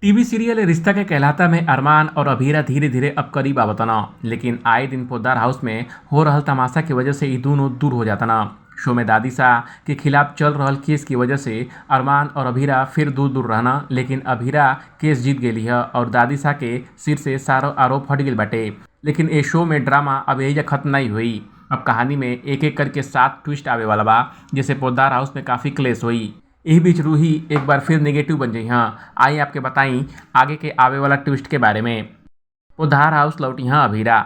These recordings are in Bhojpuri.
टीवी सीरियल रिश्ता के कहलाता में अरमान और अभीरा धीरे धीरे अब करीब आवतना। लेकिन आए दिन पोद्दार हाउस में हो रहल तमाशा की वजह से ई दोनों दूर हो जातना। शो में दादी शाह के खिलाफ चल रहल केस की वजह से अरमान और अभीरा फिर दूर दूर रहना। लेकिन अभीरा केस जीत गेली है और दादी शाह के सिर से सारा आरोप हट गई बाटे। लेकिन ये शो में ड्रामा अब यही खत्म नहीं हुई। अब कहानी में एक एक करके 7 ट्विस्ट आवे वाला बा, जिससे पोद्दार हाउस में काफ़ी क्लेश हुई। यही बीच रूही एक बार फिर नेगेटिव बन गई। हाँ, आइए आपके बताई आगे के आवे वाला ट्विस्ट के बारे में। पोद्दार हाउस लौटी हाँ अभीरा।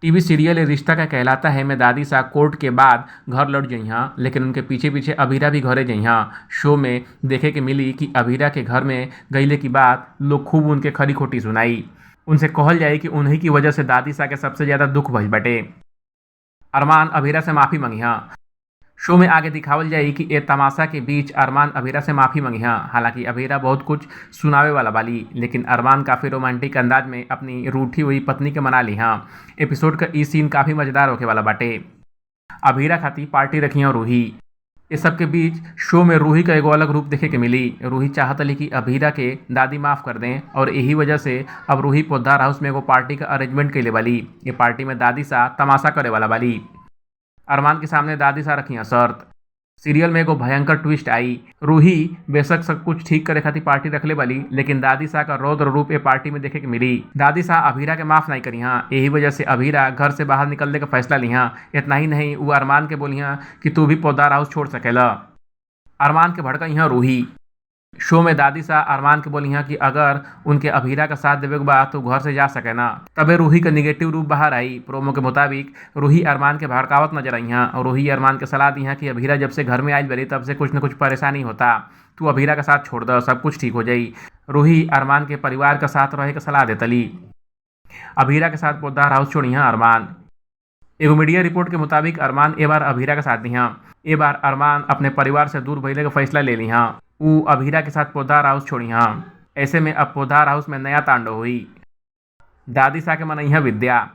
टीवी सीरियल रिश्ता का कहलाता है में दादी शाह कोर्ट के बाद घर लौट गई हाँ, लेकिन उनके पीछे पीछे अभीरा भी घरे गई हाँ। शो में देखे के मिली कि अभीरा के घर में गईले की बात लोग खूब उनके खरी खोटी सुनाई। उनसे कहल जाए कि उन्हीं की वजह से दादी शाह के सबसे ज़्यादा दुख भइल बटे। अरमान अभीरा से माफ़ी मंगी हाँ। शो में आगे दिखावल जाई कि ए तमाशा के बीच अरमान अभीरा से माफ़ी मंगी हाँ। हालांकि अभीरा बहुत कुछ सुनावे वाला वाली, लेकिन अरमान काफ़ी रोमांटिक अंदाज में अपनी रूठी हुई पत्नी के मना ली हाँ। एपिसोड का ई सीन काफ़ी मज़ेदार होके वाला बाटे। अभीरा खाती पार्टी रखी और रूही। इस सब के बीच शो में रूही का एगो अलग रूप देखे के मिली। रूही चाहतली कि अभीरा के दादी माफ़ कर दें और यही वजह से अब रूही पोद्दार हाउस में एगो पार्टी का अरेंजमेंट कैले वाली। ये पार्टी में दादी शाह तमाशा करे वाला वाली। अरमान के सामने दादी शाह रखी शर्त। सीरियल में एगो भयंकर ट्विस्ट आई। रूही बेशक सब कुछ ठीक करे खातिर पार्टी रखले वाली, लेकिन दादी शाह का रौद्र रूप ए पार्टी में देखे के मिली। दादी शाह अभीरा के माफ नहीं करी हाँ। यही वजह से अभीरा घर से बाहर निकलने का फैसला ली हाँ। इतना ही नहीं, वो अरमान के बोली हाँ कि तू भी पोद्दार हाउस छोड़ सकेला। अरमान के भड़का यहाँ रूही। शो में दादी शाह अरमान के बोली हाँ कि अगर उनके अभीरा का साथ देवे के बाद तो घर से जा सके ना। तबे रूही का निगेटिव रूप बाहर आई। प्रोमो के मुताबिक रूही अरमान के भड़कावत नजर आई हाँ और रूही अरमान के सलाह दी हाँ कि अभीरा जब से घर में आई बड़ी तब से कुछ न कुछ परेशानी होता, तू अभीरा का साथ छोड़ दो, सब कुछ ठीक हो जाई। रूही अरमान के परिवार का साथ रहे के सलाह देतली। अभीरा के साथ पोद्दार हाउस छोड़ी हाँ अरमान। एगो मीडिया रिपोर्ट के मुताबिक अरमान ए बार अभीरा के साथ दी हाँ। ए बार अरमान अपने परिवार से दूर भइले का फैसला ले ली हाँ। ऊ अभीरा के साथ पोद्दार हाउस छोड़ी हाँ। ऐसे में अब पोद्दार हाउस में नया तांडव हुई। दादी शाह के मनैया विद्या।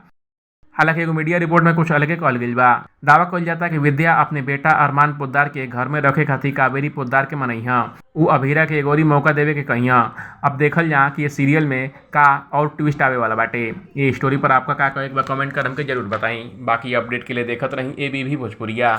हालांकि एगो मीडिया रिपोर्ट में कुछ अलगे कहल गई बा। दावा कल जाता कि विद्या अपने बेटा अरमान पोद्दार के घर में रखे खातिर कावेरी पोद्दार के मनैया। ऊ अभीरा के एगोरी मौका देवे के कहिया। अब देखल जा कि ये सीरियल में का और ट्विस्ट आवे वाला बाटे। ये स्टोरी पर आपका का कहे बा कमेंट कर हमके जरूर बताई। बाकी अपडेट के लिए देखत रही ABV भोजपुरिया।